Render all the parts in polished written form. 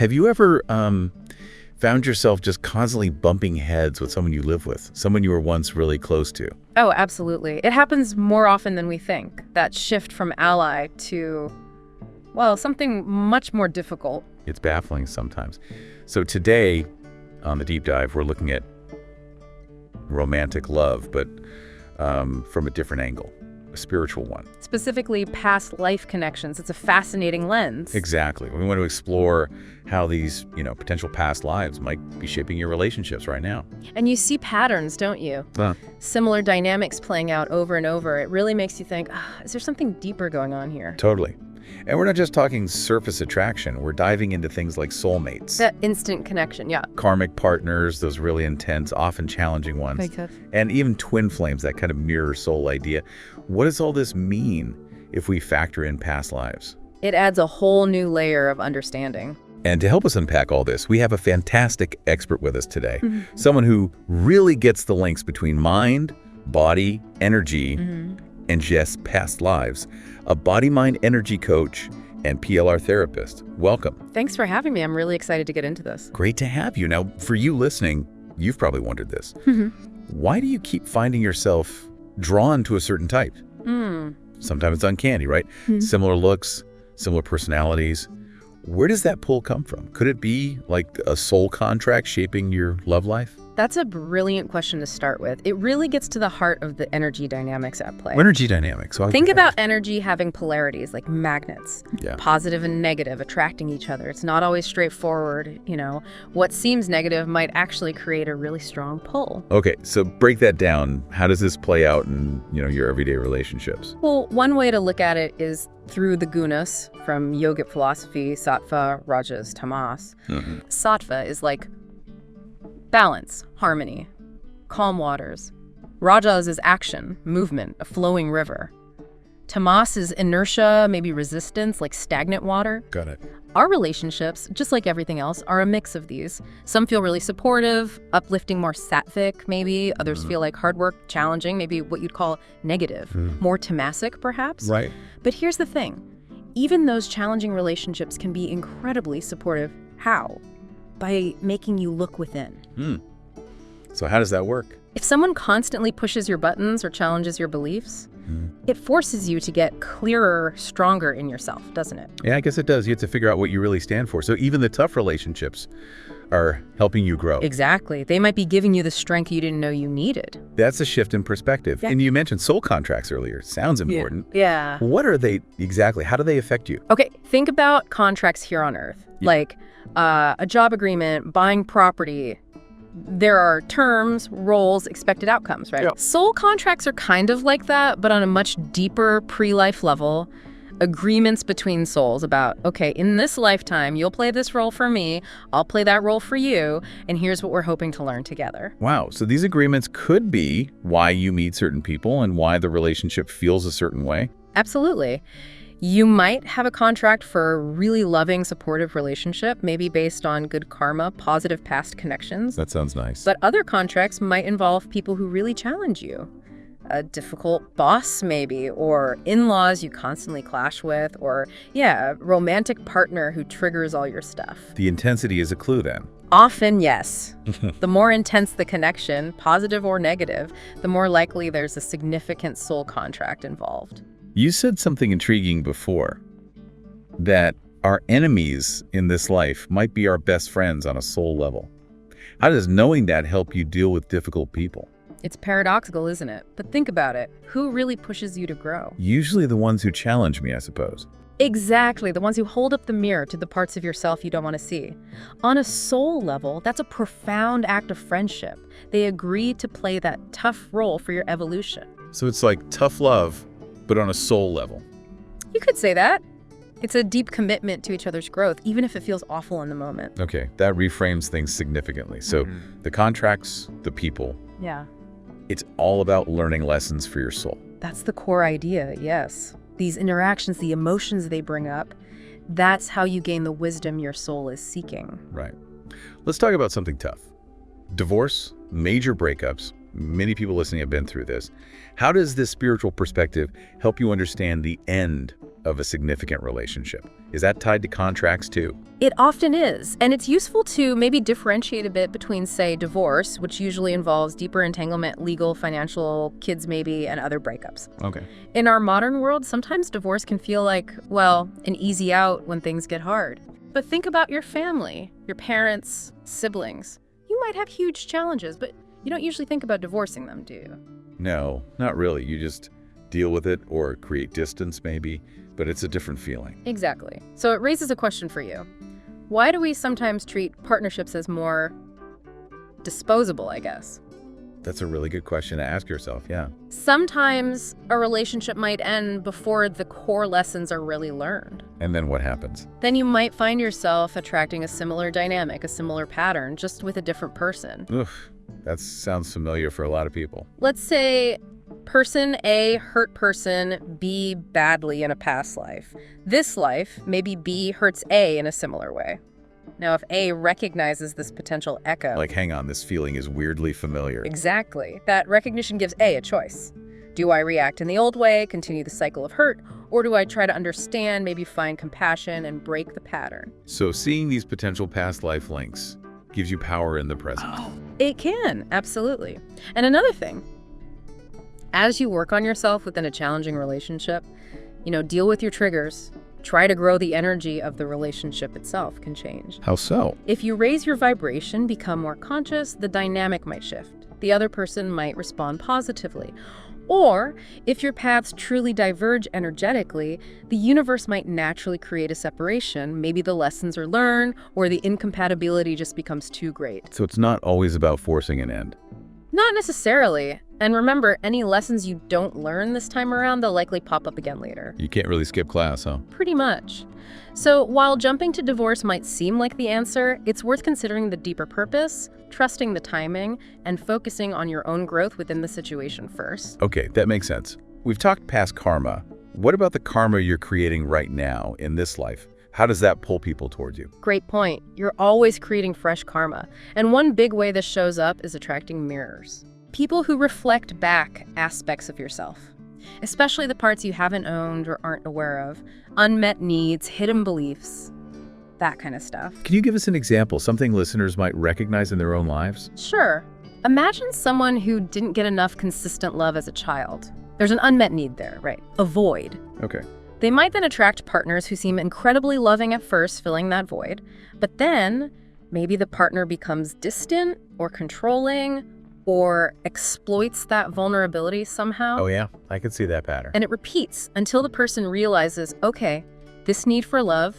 Have you ever found yourself just constantly bumping heads with someone you live with, someone you were once really close to? Oh, absolutely. It happens more often than we think. That shift from ally to, well, something much more difficult. It's baffling sometimes. So today, on the deep dive, we're looking at romantic love, but from a different angle, a spiritual one. Specifically, past life connections. It's a fascinating lens. Exactly. We want to explore how these, potential past lives might be shaping your relationships right now. And you see patterns, don't you? Similar dynamics playing out over and over. It really makes you think, is there something deeper going on here? Totally. And we're not just talking surface attraction. We're diving into things like soulmates. That instant connection, yeah. Karmic partners, those really intense, often challenging ones. Very tough. And even twin flames, that kind of mirror soul idea. What does all this mean if we factor in past lives? It adds a whole new layer of understanding. And to help us unpack all this, we have a fantastic expert with us today. Someone who really gets the links between mind, body, energy, and just past lives. A body-mind energy coach and PLR therapist. Welcome. Thanks for having me. I'm really excited to get into this. Great to have you. Now, for you listening, you've probably wondered this. Why do you keep finding yourself drawn to a certain type? Sometimes it's uncanny, right? Similar looks, similar personalities. Where does that pull come from? Could it be like a soul contract shaping your love life? That's a brilliant question to start with. It really gets to the heart of the energy dynamics at play. Energy dynamics. So Think about energy having polarities like magnets, Yeah. positive and negative attracting each other. It's not always straightforward. What seems negative might actually create a really strong pull. Okay, so break that down. How does this play out in, your everyday relationships? Well, one way to look at it is through the gunas from yogic philosophy, Sattva, Rajas, Tamas. Sattva is like balance, harmony, calm waters. Rajas is action, movement, a flowing river. Tamas is inertia, maybe resistance, like stagnant water. Got it. Our relationships, just like everything else, are a mix of these. Some feel really supportive, uplifting, more sattvic, maybe. Others feel like hard work, challenging, maybe what you'd call negative, more tamasic, perhaps. Right. But here's the thing. Even those challenging relationships can be incredibly supportive. How? By making you look within. So how does that work? If someone constantly pushes your buttons or challenges your beliefs, it forces you to get clearer, stronger in yourself, doesn't it? Yeah, I guess it does. You have to figure out what you really stand for. So even the tough relationships are helping you grow. Exactly. They might be giving you the strength you didn't know you needed. That's a shift in perspective. Yeah. And you mentioned soul contracts earlier. Sounds important. Yeah. What are they exactly? How do they affect you? Okay, think about contracts here on Earth, like a job agreement, buying property. There are terms, roles, expected outcomes, right? Yeah. Soul contracts are kind of like that, but on a much deeper pre-life level. Agreements between souls about, okay, in this lifetime, you'll play this role for me, I'll play that role for you, and here's what we're hoping to learn together. Wow. So these agreements could be why you meet certain people and why the relationship feels a certain way. Absolutely. You might have a contract for a really loving, supportive relationship, maybe based on good karma, positive past connections. That sounds nice. But other contracts might involve people who really challenge you. A difficult boss, maybe, or in-laws you constantly clash with, or, a romantic partner who triggers all your stuff. The intensity is a clue then. Often, yes. The more intense the connection, positive or negative, the more likely there's a significant soul contract involved. You said something intriguing before, that our enemies in this life might be our best friends on a soul level. How does knowing that help you deal with difficult people? It's paradoxical, isn't it? But think about it. Who really pushes you to grow? Usually the ones who challenge me, I suppose. Exactly, the ones who hold up the mirror to the parts of yourself you don't want to see. On a soul level, that's a profound act of friendship. They agree to play that tough role for your evolution. So it's like tough love, but on a soul level. You could say that. It's a deep commitment to each other's growth, even if it feels awful in the moment. Okay, that reframes things significantly. So the contracts, the people, Yeah. it's all about learning lessons for your soul. That's the core idea, yes. These interactions, the emotions they bring up, that's how you gain the wisdom your soul is seeking. Right. Let's talk about something tough. Divorce, major breakups. Many people listening have been through this. How does this spiritual perspective help you understand the end of a significant relationship. Is that tied to contracts too? It often is, and it's useful to maybe differentiate a bit between, say, divorce, which usually involves deeper entanglement, legal, financial, kids maybe, and other breakups. Okay. In our modern world, sometimes divorce can feel like, well, an easy out when things get hard. But think about your family, your parents, siblings. You might have huge challenges, but you don't usually think about divorcing them, do you? No, not really. You just deal with it or create distance maybe, but it's a different feeling. Exactly. So it raises a question for you. Why do we sometimes treat partnerships as more disposable, I guess? That's a really good question to ask yourself, yeah. Sometimes a relationship might end before the core lessons are really learned. And then what happens? Then you might find yourself attracting a similar dynamic, a similar pattern, just with a different person. Oof, that sounds familiar for a lot of people. Let's say person A hurt person B badly in a past life. This life, maybe B hurts A in a similar way. Now, if A recognizes this potential echo... Like, hang on, this feeling is weirdly familiar. Exactly. That recognition gives A a choice. Do I react in the old way, continue the cycle of hurt, or do I try to understand, maybe find compassion, and break the pattern? So seeing these potential past life links gives you power in the present. It can, absolutely. And another thing, as you work on yourself within a challenging relationship, deal with your triggers. Try to grow the energy of the relationship itself can change. How so? If you raise your vibration, become more conscious, the dynamic might shift. The other person might respond positively. Or, if your paths truly diverge energetically, the universe might naturally create a separation. Maybe the lessons are learned, or the incompatibility just becomes too great. So it's not always about forcing an end. Not necessarily. And remember, any lessons you don't learn this time around, they'll likely pop up again later. You can't really skip class, huh? Pretty much. So while jumping to divorce might seem like the answer, it's worth considering the deeper purpose, trusting the timing, and focusing on your own growth within the situation first. Okay, that makes sense. We've talked past karma. What about the karma you're creating right now in this life? How does that pull people towards you? Great point. You're always creating fresh karma. And one big way this shows up is attracting mirrors. People who reflect back aspects of yourself, especially the parts you haven't owned or aren't aware of, unmet needs, hidden beliefs, that kind of stuff. Can you give us an example, something listeners might recognize in their own lives? Sure. Imagine someone who didn't get enough consistent love as a child. There's an unmet need there, right? A void. Okay. They might then attract partners who seem incredibly loving at first, filling that void, but then maybe the partner becomes distant or controlling or exploits that vulnerability somehow. Oh yeah, I could see that pattern. And it repeats until the person realizes, okay, this need for love,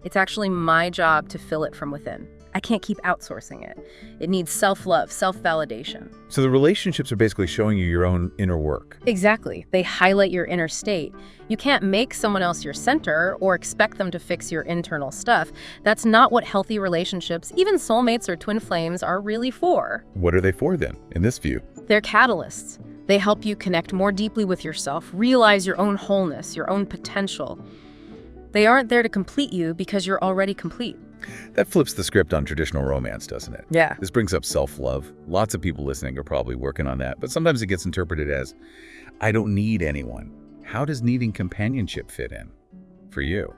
it's actually my job to fill it from within. I can't keep outsourcing it. It needs self-love, self-validation. So the relationships are basically showing you your own inner work. Exactly. They highlight your inner state. You can't make someone else your center or expect them to fix your internal stuff. That's not what healthy relationships, even soulmates or twin flames, are really for. What are they for then, in this view? They're catalysts. They help you connect more deeply with yourself, realize your own wholeness, your own potential. They aren't there to complete you because you're already complete. That flips the script on traditional romance, doesn't it? Yeah. This brings up self-love. Lots of people listening are probably working on that, but sometimes it gets interpreted as, I don't need anyone. How does needing companionship fit in for you?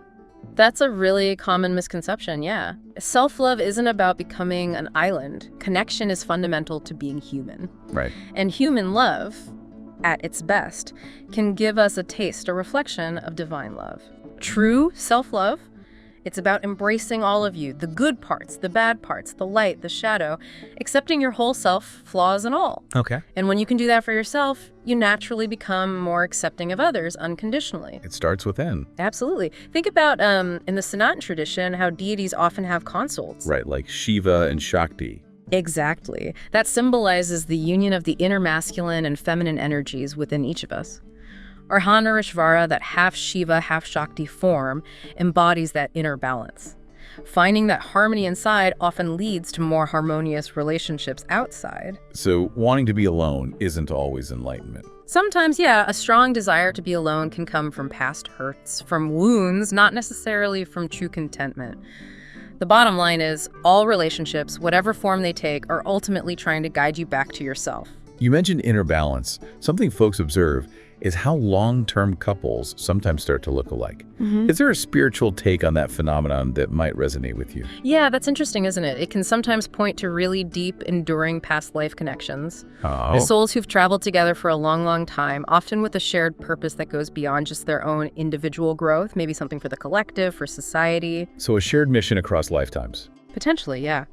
That's a really common misconception, yeah. Self-love isn't about becoming an island. Connection is fundamental to being human. Right. And human love, at its best, can give us a taste, a reflection of divine love. True self-love, it's about embracing all of you, the good parts, the bad parts, the light, the shadow, accepting your whole self, flaws and all. Okay. And when you can do that for yourself, you naturally become more accepting of others unconditionally. It starts within. Absolutely. Think about, in the Sanatan tradition, how deities often have consorts. Right, like Shiva and Shakti. Exactly. That symbolizes the union of the inner masculine and feminine energies within each of us. Arhanarishvara, that half Shiva, half Shakti form, embodies that inner balance. Finding that harmony inside often leads to more harmonious relationships outside. So wanting to be alone isn't always enlightenment. Sometimes, yeah, a strong desire to be alone can come from past hurts, from wounds, not necessarily from true contentment. The bottom line is, all relationships, whatever form they take, are ultimately trying to guide you back to yourself. You mentioned inner balance. Something folks observe is how long-term couples sometimes start to look alike. Is there a spiritual take on that phenomenon that might resonate with you? Yeah, that's interesting, isn't it? It can sometimes point to really deep, enduring past life connections. Oh. Souls who've traveled together for a long, long time, often with a shared purpose that goes beyond just their own individual growth, maybe something for the collective, for society. So a shared mission across lifetimes. Potentially, yeah.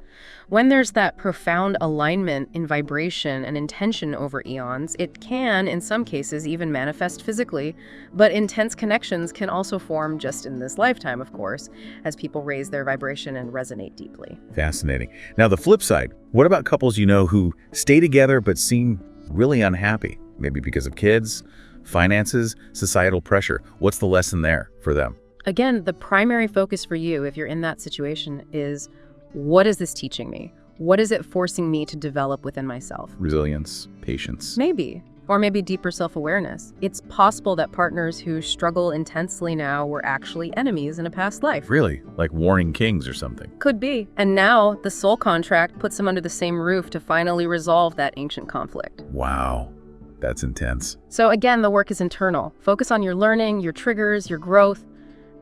When there's that profound alignment in vibration and intention over eons, it can, in some cases, even manifest physically. But intense connections can also form just in this lifetime, of course, as people raise their vibration and resonate deeply. Fascinating. Now, the flip side, what about couples you know who stay together but seem really unhappy? Maybe because of kids, finances, societal pressure. What's the lesson there for them? Again, the primary focus for you, if you're in that situation, is what is this teaching me? What is it forcing me to develop within myself? Resilience, patience. Maybe. Or maybe deeper self-awareness. It's possible that partners who struggle intensely now were actually enemies in a past life. Really? Like warring kings or something? Could be. And now the soul contract puts them under the same roof to finally resolve that ancient conflict. Wow. That's intense. So again, the work is internal. Focus on your learning, your triggers, your growth.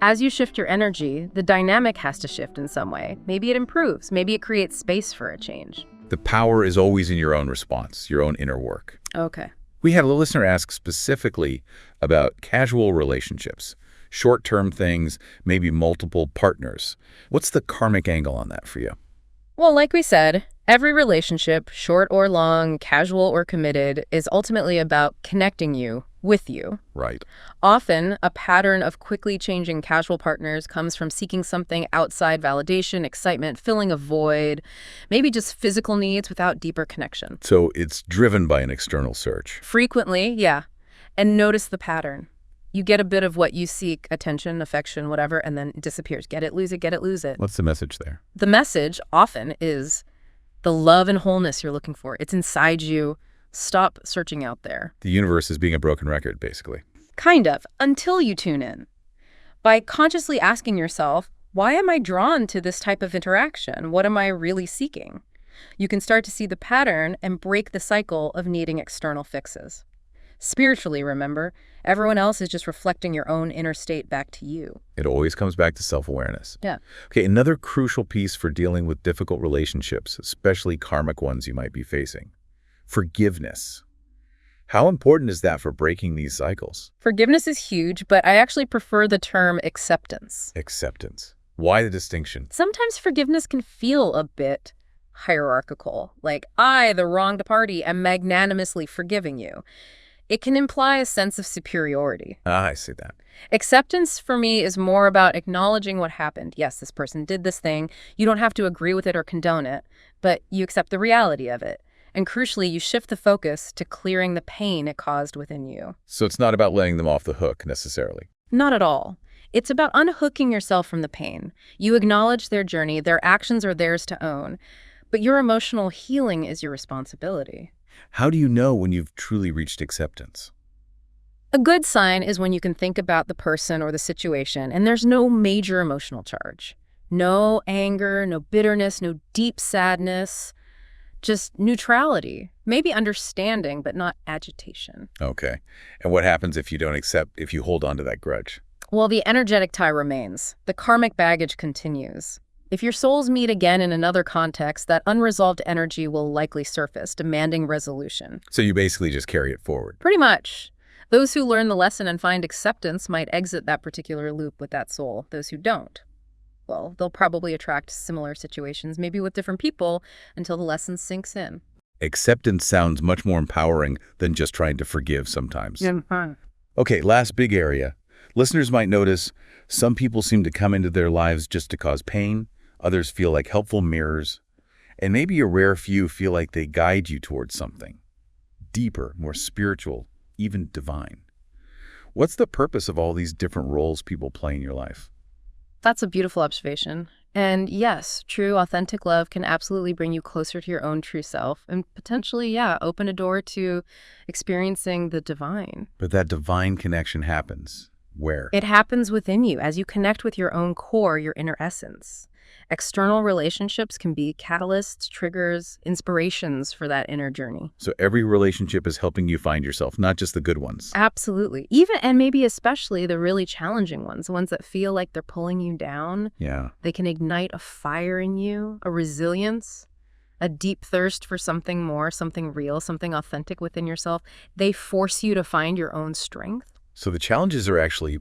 As you shift your energy, the dynamic has to shift in some way. Maybe it improves. Maybe it creates space for a change. The power is always in your own response, your own inner work. Okay. We had a listener ask specifically about casual relationships, short-term things, maybe multiple partners. What's the karmic angle on that for you? Well, like we said, every relationship, short or long, casual or committed, is ultimately about connecting you with you. Right. Often, a pattern of quickly changing casual partners comes from seeking something outside validation, excitement, filling a void, maybe just physical needs without deeper connection. So it's driven by an external search. Frequently, yeah. And notice the pattern. You get a bit of what you seek, attention, affection, whatever, and then it disappears. Get it, lose it, get it, lose it. What's the message there? The message often is the love and wholeness you're looking for. It's inside you. Stop searching out there. The universe is being a broken record, basically. Kind of, until you tune in. By consciously asking yourself, why am I drawn to this type of interaction? What am I really seeking? You can start to see the pattern and break the cycle of needing external fixes. Spiritually, remember, everyone else is just reflecting your own inner state back to you. It always comes back to self-awareness. Yeah. Okay, another crucial piece for dealing with difficult relationships, especially karmic ones you might be facing. Forgiveness. How important is that for breaking these cycles? Forgiveness is huge, but I actually prefer the term acceptance. Acceptance. Why the distinction? Sometimes forgiveness can feel a bit hierarchical, like I, the wronged party, am magnanimously forgiving you. It can imply a sense of superiority. I see that. Acceptance for me is more about acknowledging what happened. Yes, this person did this thing. You don't have to agree with it or condone it, but you accept the reality of it. And crucially, you shift the focus to clearing the pain it caused within you. So it's not about letting them off the hook, necessarily. Not at all. It's about unhooking yourself from the pain. You acknowledge their journey, their actions are theirs to own, but your emotional healing is your responsibility. How do you know when you've truly reached acceptance? A good sign is when you can think about the person or the situation and there's no major emotional charge. No anger, no bitterness, no deep sadness. Just neutrality, maybe understanding, but not agitation. Okay. And what happens if you don't accept, if you hold on to that grudge? Well, the energetic tie remains. The karmic baggage continues. If your souls meet again in another context, that unresolved energy will likely surface, demanding resolution. So you basically just carry it forward. Pretty much. Those who learn the lesson and find acceptance might exit that particular loop with that soul. Those who don't, well, they'll probably attract similar situations, maybe with different people, until the lesson sinks in. Acceptance sounds much more empowering than just trying to forgive sometimes. Okay, last big area. Listeners might notice some people seem to come into their lives just to cause pain. Others feel like helpful mirrors. And maybe a rare few feel like they guide you towards something deeper, more spiritual, even divine. What's the purpose of all these different roles people play in your life? That's a beautiful observation. And yes, true, authentic love can absolutely bring you closer to your own true self and potentially, open a door to experiencing the divine. But that divine connection happens where? It happens within you as you connect with your own core, your inner essence. External relationships can be catalysts, triggers, inspirations for that inner journey. So every relationship is helping you find yourself, not just the good ones. Absolutely. Even, and maybe especially the really challenging ones, the ones that feel like they're pulling you down. Yeah. They can ignite a fire in you, a resilience, a deep thirst for something more, something real, something authentic within yourself. They force you to find your own strength. So the challenges are actually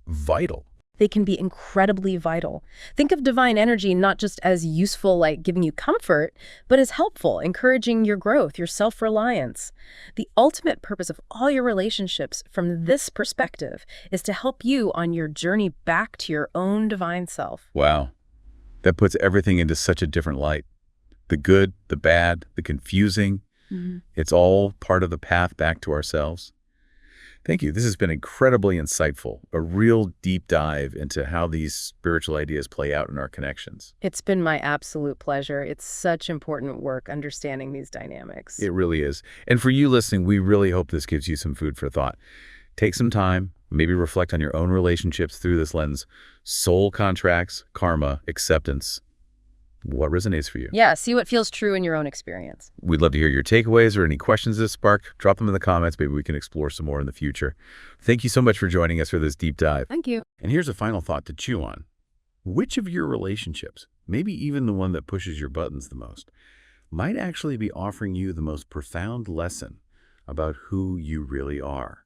vital. They can be incredibly vital. Think of divine energy not just as useful, like giving you comfort, but as helpful, encouraging your growth, your self-reliance. The ultimate purpose of all your relationships from this perspective is to help you on your journey back to your own divine self. Wow. That puts everything into such a different light. The good, the bad, the confusing. It's all part of the path back to ourselves. Thank you. This has been incredibly insightful, a real deep dive into how these spiritual ideas play out in our connections. It's been my absolute pleasure. It's such important work understanding these dynamics. It really is. And for you listening, we really hope this gives you some food for thought. Take some time, maybe reflect on your own relationships through this lens. Soul contracts, karma, acceptance. What resonates for you? Yeah, see what feels true in your own experience. We'd love to hear your takeaways or any questions this sparked. Drop them in the comments. Maybe we can explore some more in the future. Thank you so much for joining us for this deep dive. Thank you. And here's a final thought to chew on. Which of your relationships, maybe even the one that pushes your buttons the most, might actually be offering you the most profound lesson about who you really are?